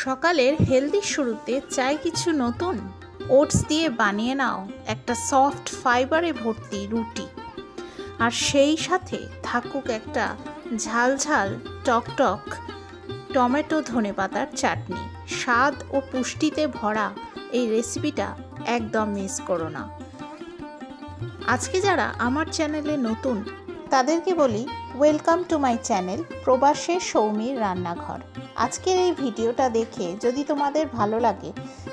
সকালের হেলদি শুরুতে চাই কিছু নতুন। ওটস দিয়ে বানিয়ে নাও একটা সফট ফাইবারে ভর্তি রুটি, আর সেই সাথে থাকুক একটা ঝালঝাল টকটক টমেটো ধনেপাতার চাটনি। স্বাদ ও পুষ্টিতে ভরা এই রেসিপিটা একদম মিস করো না। আজকে যারা আমার চ্যানেলে নতুন তাদেরকে বলি, ওয়েলকাম টু মাই চ্যানেল প্রবাসের সৌমির রান্নাঘর। আজকের এই ভিডিওটা দেখে যদি তোমাদের ভালো লাগে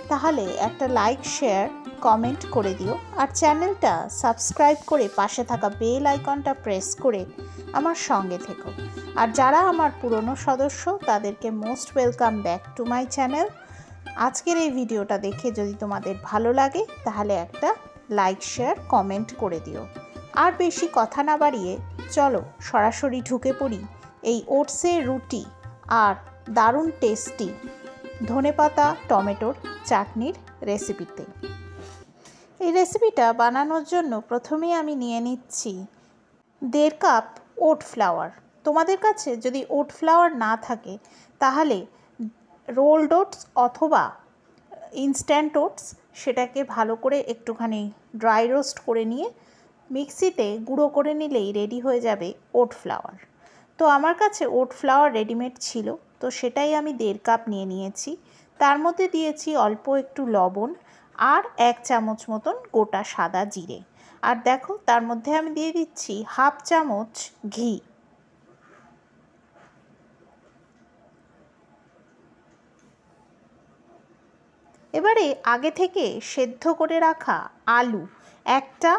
তাহলে একটা লাইক, শেয়ার, কমেন্ট করে দিও, আর চ্যানেলটা সাবস্ক্রাইব করে পাশে থাকা বেল আইকনটা প্রেস করে আমার সঙ্গে থেকো। আর যারা আমার পুরনো সদস্য তাদেরকে most welcome back to my channel. আজকের এই ভিডিওটা দেখে যদি তোমাদের ভালো লাগে তাহলে একটা লাইক, শেয়ার, কমেন্ট করে দিও। আর বেশি কথা না বাড়িয়ে চলো সরাসরি ঢুকে পড়ি এই ওটসের রুটি আর দারুণ টেস্টি ধনেপাতা টমেটোর চাটনির রেসিপিতে। এই রেসিপিটা বানানোর জন্য প্রথমেই আমি নিয়ে নিচ্ছি 1.5 কাপ ওট ফ্লাওয়ার। তোমাদের কাছে যদি ওট ফ্লাওয়ার না থাকে তাহলে রোলড ওটস অথবা ইনস্ট্যান্ট ওটস, সেটাকে ভালো করে একটুখানি ড্রাই রোস্ট করে নিয়ে মিক্সিতে গুঁড়ো করে নিলেই রেডি হয়ে যাবে ওট ফ্লাওয়ার। তো আমার কাছে ওট ফ্লাওয়ার রেডিমেড ছিল, তো সেটাই আমি 1.5 কাপ নিয়ে নিয়েছি। তার মধ্যে দিয়েছি অল্প একটু লবণ আর 1 চামচ মতন গোটা সাদা জিরে। আর দেখো তার মধ্যে আমি দিয়ে দিচ্ছি 1/2 চামচ ঘি। এবারে আগে থেকে সেদ্ধ করে রাখা আলু, একটা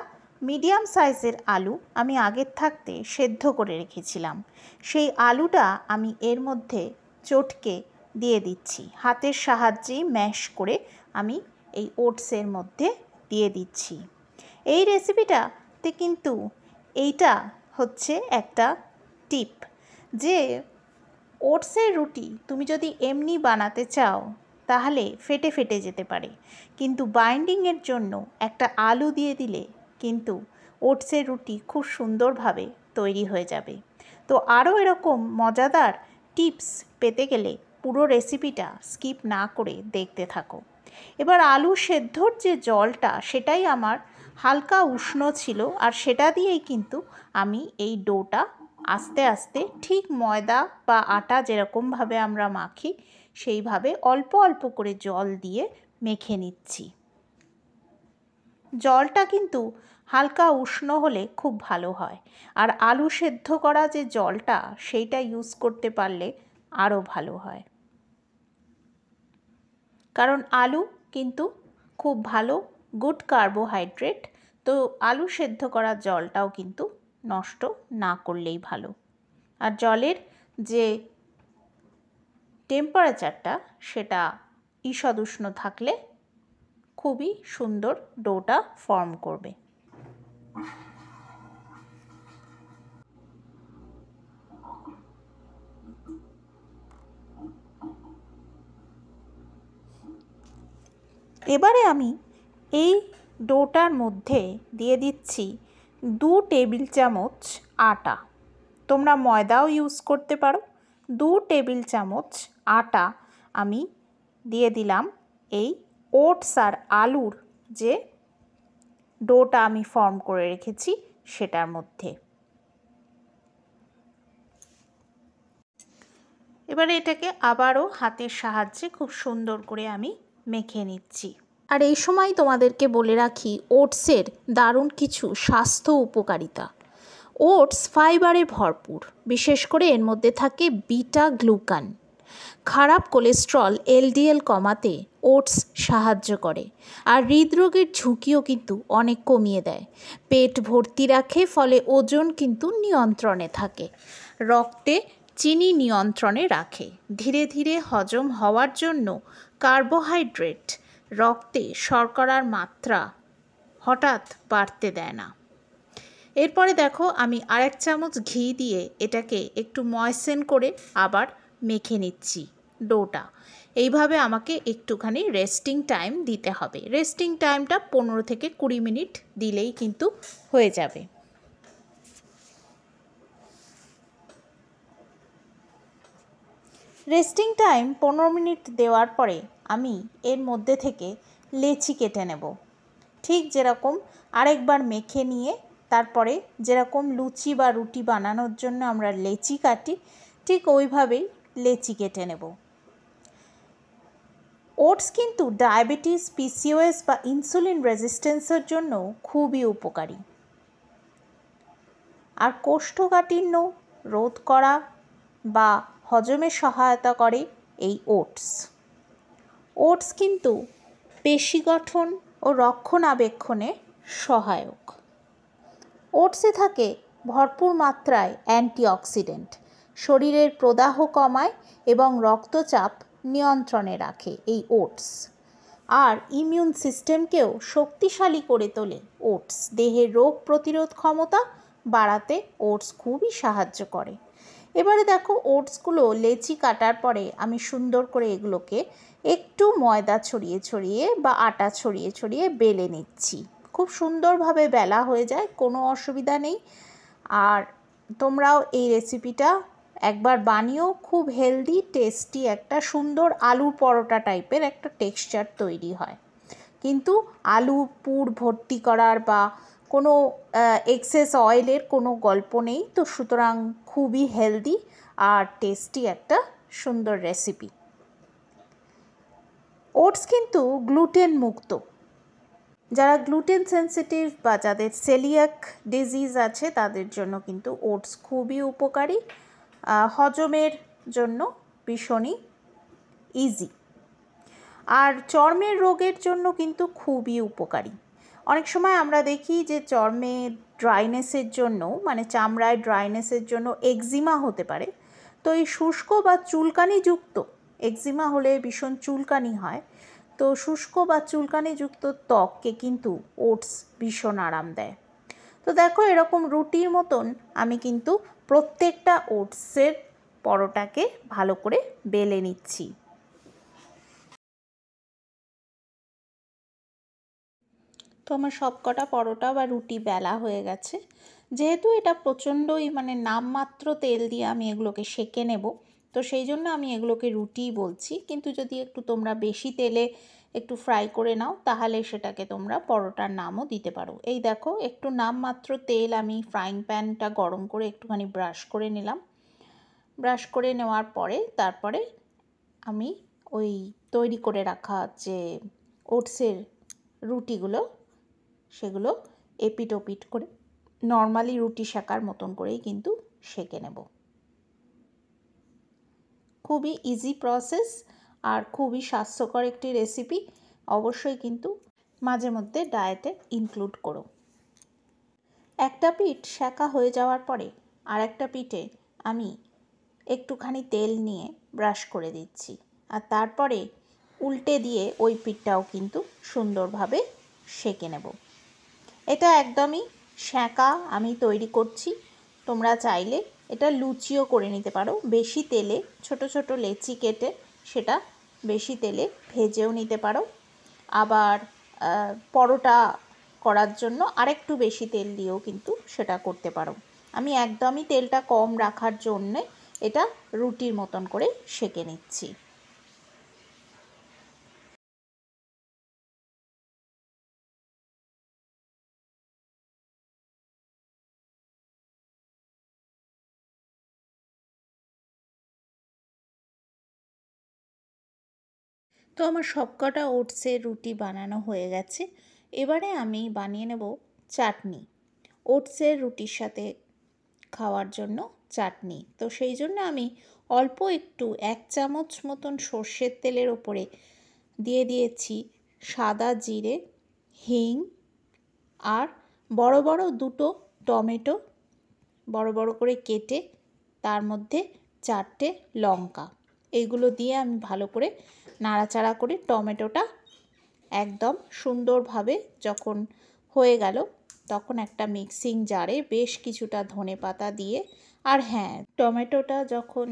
মিডিয়াম সাইজের আলু আমি আগের থাকতে সেদ্ধ করে রেখেছিলাম, সেই আলুটা আমি এর মধ্যে চটকে দিয়ে দিচ্ছি। হাতের সাহায্যেই ম্যাশ করে আমি এই ওটসের মধ্যে দিয়ে দিচ্ছি। এই রেসিপিটাতে কিন্তু এইটা হচ্ছে একটা টিপ, যে ওটসের রুটি তুমি যদি এমনি বানাতে চাও তাহলে ফেটে ফেটে যেতে পারে, কিন্তু বাইন্ডিংয়ের জন্য একটা আলু দিয়ে দিলে কিন্তু ওটসের রুটি খুব সুন্দরভাবে তৈরি হয়ে যাবে। তো আরও এরকম মজাদার টিপস পেতে গেলে পুরো রেসিপিটা স্কিপ না করে দেখতে থাকো। এবার আলু সেদ্ধর যে জলটা সেটাই আমার হালকা উষ্ণ ছিল, আর সেটা দিয়েই কিন্তু আমি এই ডোটা আস্তে আস্তে ঠিক ময়দা বা আটা যেরকমভাবে আমরা মাখি সেইভাবে অল্প অল্প করে জল দিয়ে মেখে নিচ্ছি। জলটা কিন্তু হালকা উষ্ণ হলে খুব ভালো হয়, আর আলু সেদ্ধ করা যে জলটা সেইটা ইউজ করতে পারলে আরও ভালো হয়, কারণ আলু কিন্তু খুব ভালো গুড কার্বোহাইড্রেট। তো আলু সেদ্ধ করা জলটাও কিন্তু নষ্ট না করলেই ভালো। আর জলের যে টেম্পারেচারটা সেটা ঈষদ উষ্ণ থাকলে খুবই সুন্দর ডোটা ফর্ম করবে। এবারে আমি এই ডোটার মধ্যে দিয়ে দিচ্ছি 2 টেবিল চামচ আটা। তোমরা ময়দাও ইউজ করতে পারো। 2 টেবিল চামচ আটা আমি দিয়ে দিলাম এই ওটস আর আলুর যে ডোটা আমি ফর্ম করে রেখেছি সেটার মধ্যে। এবারে এটাকে আবারও হাতের সাহায্যে খুব সুন্দর করে আমি মেখে নিচ্ছি। আর এই সময় তোমাদেরকে বলে রাখি ওটসের দারুণ কিছু স্বাস্থ্য উপকারিতা। ওটস ফাইবারে ভরপুর, বিশেষ করে এর মধ্যে থাকে বিটা গ্লুকান। খারাপ কোলেস্ট্রল এলডিএল কমাতে ওটস সাহায্য করে, আর হৃদরোগের ঝুঁকিও কিন্তু অনেক কমিয়ে দেয়। পেট ভর্তি রাখে, ফলে ওজন কিন্তু নিয়ন্ত্রণে থাকে। রক্তে চিনি নিয়ন্ত্রণে রাখে। ধীরে ধীরে হজম হওয়ার জন্য কার্বোহাইড্রেট রক্তে শর্করার মাত্রা হঠাৎ বাড়তে দেয় না। এরপরে দেখো আমি 1 চামচ ঘি দিয়ে এটাকে একটু ময়েসেন করে আবার মেখে নিচ্ছি ডোটা। এইভাবে আমাকে একটুখানি রেস্টিং টাইম দিতে হবে। রেস্টিং টাইমটা 15 থেকে 20 মিনিট দিলেই কিন্তু হয়ে যাবে। রেস্টিং টাইম 15 মিনিট দেওয়ার পরে আমি এর মধ্যে থেকে লেচি কেটে নেব। ঠিক যেরকম আরেকবার মেখে নিয়ে তারপরে যেরকম লুচি বা রুটি বানানোর জন্য আমরা লেচি কাটি, ঠিক ওইভাবেই লেচি কেটে নেব। ওটস কিন্তু ডায়াবেটিস, পিসিওএস বা ইনসুলিন রেজিস্ট্যান্সের জন্য খুবই উপকারী। আর কোষ্ঠকাঠিন্য রোধ করা বা হজমে সহায়তা করে এই ওটস। ওটস কিন্তু পেশি গঠন ও রক্ষণাবেক্ষণে সহায়ক। ওটসে থাকে ভরপুর মাত্রায় অ্যান্টিঅক্সিডেন্ট, শরীরের প্রদাহ কমায় এবং রক্তচাপ নিয়ন্ত্রণে রাখে এই ওটস। আর ইমিউন সিস্টেমকেও শক্তিশালী করে তোলে ওটস। দেহের রোগ প্রতিরোধ ক্ষমতা বাড়াতে ওটস খুবই সাহায্য করে। এবারে দেখো ওটসগুলো লেচি কাটার পরে আমি সুন্দর করে এগুলোকে একটু ময়দা ছড়িয়ে ছড়িয়ে বা আটা ছড়িয়ে ছড়িয়ে বেলে নিচ্ছি। খুব সুন্দরভাবে বেলা হয়ে যায়, কোনো অসুবিধা নেই। আর তোমরাও এই রেসিপিটা একবার বানিও, খুব হেলদি টেস্টি একটা সুন্দর আলুর পরোটা টাইপের একটা টেক্সচার তৈরি হয়। কিন্তু আলু পুর ভর্তি করার বা কোনো এক্সেস অয়েলের কোনো গল্প নেই, তো সুতরাং খুবই হেলদি আর টেস্টি একটা সুন্দর রেসিপি। ওটস কিন্তু গ্লুটেন মুক্ত। যারা গ্লুটেন সেন্সিটিভ বা যাদের সেলিয়াক ডিজিজ আছে তাদের জন্য কিন্তু ওটস খুবই উপকারী, হজমের জন্য ভীষণই ইজি। আর চর্মের রোগের জন্য কিন্তু খুবই উপকারী। অনেক সময় আমরা দেখি যে চর্মে ড্রাইনেসের জন্য, মানে চামড়ায় ড্রাইনেসের জন্য এক্সিমা হতে পারে। তো এই শুষ্ক বা চুলকানিযুক্ত, এক্সিমা হলে ভীষণ চুলকানি হয়, তো শুষ্ক বা চুলকানিযুক্ত ত্বককে কিন্তু ওটস ভীষণ আরাম দেয়। তো দেখো এরকম রুটির মতন আমি কিন্তু প্রত্যেকটা ওটসের পরোটাকে ভালো করে বেলে নিচ্ছি। তো আমার সবকটা পরোটা বা রুটি বেলা হয়ে গেছে। যেহেতু এটা প্রচণ্ডই মানে নামমাত্র তেল দিয়ে আমি এগুলোকে সেঁকে নেব, তো সেই জন্য আমি এগুলোকে রুটিই বলছি। কিন্তু যদি একটু তোমরা বেশি তেলে একটু ফ্রাই করে নাও তাহলে সেটাকে তোমরা পরোটার নামও দিতে পারো। এই দেখো একটু নামমাত্র তেল আমি ফ্রাইং প্যানটা গরম করে একটুখানি ব্রাশ করে নিলাম। ব্রাশ করে নেওয়ার পরে তারপরে আমি ওই তৈরি করে রাখা যে ওটসের রুটিগুলো সেগুলো এপিট ওপিট করে নর্মালি রুটি সেকার মতন করেই কিন্তু সেঁকে নেব। খুবই ইজি প্রসেস আর খুবই স্বাস্থ্যকর একটি রেসিপি। অবশ্যই কিন্তু মাঝে মধ্যে ডায়েটে ইনক্লুড করো। একটা পিঠ সেকা হয়ে যাওয়ার পরে আর একটা পিঠে আমি একটুখানি তেল নিয়ে ব্রাশ করে দিচ্ছি, আর তারপরে উল্টে দিয়ে ওই পিঠটাও কিন্তু সুন্দরভাবে সেঁকে নেব। এটা একদমই সেঁকা আমি তৈরি করছি। তোমরা চাইলে এটা লুচিও করে নিতে পারো, বেশি তেলে ছোট ছোট লেচি কেটে সেটা বেশি তেলে ভেজেও নিতে পারো। আবার পরোটা করার জন্য আরেকটু বেশি তেল দিয়েও কিন্তু সেটা করতে পারো। আমি একদমই তেলটা কম রাখার জন্যে এটা রুটির মতন করে সেঁকে নিচ্ছি। তো আমার সবকটা ওটসের রুটি বানানো হয়ে গেছে। এবারে আমি বানিয়ে নেব চাটনি, ওটসের রুটির সাথে খাওয়ার জন্য চাটনি। তো সেই জন্য আমি অল্প একটু 1 চামচ মতন সর্ষের তেলের ওপরে দিয়ে দিয়েছি সাদা জিরে, হিং আর বড় বড় দুটো টমেটো বড় বড় করে কেটে তার মধ্যে 4টে লঙ্কা, এইগুলো দিয়ে আমি ভালো করে নাড়াচাড়া করে টমেটোটা একদম সুন্দরভাবে যখন হয়ে গেল তখন একটা মিক্সিং জারে বেশ কিছুটা ধনেপাতা দিয়ে, আর হ্যাঁ টমেটোটা যখন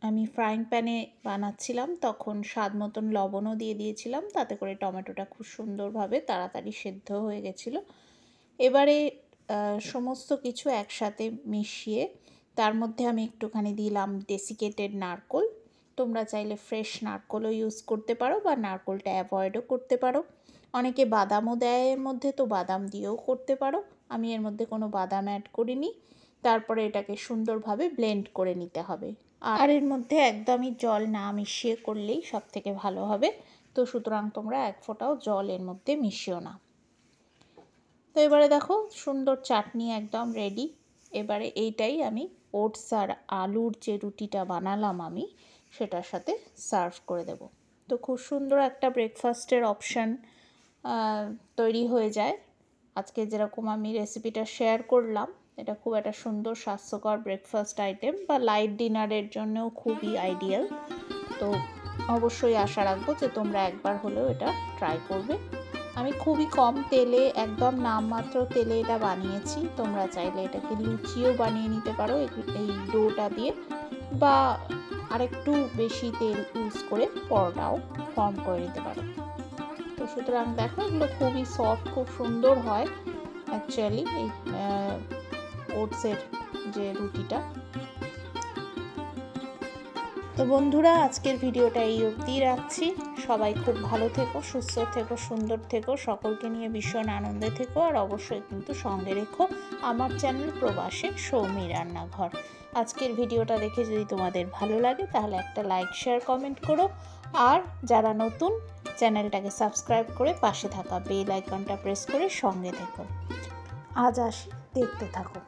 আমি ফ্রাইং প্যানে বানাচ্ছিলাম তখন স্বাদ মতন লবণও দিয়ে দিয়েছিলাম, তাতে করে টমেটোটা খুব সুন্দরভাবে তাড়াতাড়ি সেদ্ধ হয়ে গেছিলো। এবারে সমস্ত কিছু একসাথে মিশিয়ে তার মধ্যে আমি একটুখানি দিলাম ডেসিকেটেড নারকোল। তোমরা চাইলে ফ্রেশ নারকোলও ইউজ করতে পারো বা নারকোলটা অ্যাভয়েডও করতে পারো। অনেকে বাদামও দেয় এর মধ্যে, তো বাদাম দিয়েও করতে পারো। আমি এর মধ্যে কোনো বাদাম অ্যাড করিনি। তারপরে এটাকে সুন্দরভাবে ব্লেন্ড করে নিতে হবে। আর এর মধ্যে একদমই জল না মিশিয়ে করলেই সব থেকে ভালো হবে। তো সুতরাং তোমরা এক ফোঁটাও জল এর মধ্যে মিশিও না। তো এবারে দেখো সুন্দর চাটনি একদম রেডি। এবারে এইটাই আমি ওটস আর আলুর যে রুটিটা বানালাম আমি সেটার সাথে সার্ভ করে দেব। তো খুব সুন্দর একটা ব্রেকফাস্টের অপশান তৈরি হয়ে যায়। আজকে যেরকম আমি রেসিপিটা শেয়ার করলাম, এটা খুব একটা সুন্দর স্বাস্থ্যকর ব্রেকফাস্ট আইটেম বা লাইট ডিনারের জন্যও খুবই আইডিয়াল। তো অবশ্যই আশা রাখবো যে তোমরা একবার হলেও এটা ট্রাই করবে। আমি খুবই কম তেলে, একদম নামমাত্র তেলে এটা বানিয়েছি। তোমরা চাইলে এটাকে লুচিও বানিয়ে নিতে পারো এই ডোটা দিয়ে, বা আরেকটু বেশি তেল ইউজ করে পরোটাও ফর্ম করে নিতে পারো। তো সুতরাং দেখো এগুলো খুবই সফট, খুব সুন্দর হয় অ্যাকচুয়ালি এই ওটসের যে রুটিটা। তো বন্ধুরা, আজকের ভিডিওটা এই অবধি রাখছি। সবাই খুব ভালো থেকো, সুস্থ থেকো, সুন্দর থেকো, সকলকে নিয়ে ভীষণ আনন্দে থেকো। আর অবশ্যই কিন্তু সঙ্গে রেখো আমার চ্যানেল প্রবাসের সৌমি রান্নাঘর। আজকের ভিডিওটা দেখে যদি তোমাদের ভালো লাগে তাহলে একটা লাইক, শেয়ার, কমেন্ট করো। আর যারা নতুন, চ্যানেলটাকে সাবস্ক্রাইব করে পাশে থাকা বেল আইকনটা প্রেস করে সঙ্গে থেকো। আজ আসি, দেখতে থাকো।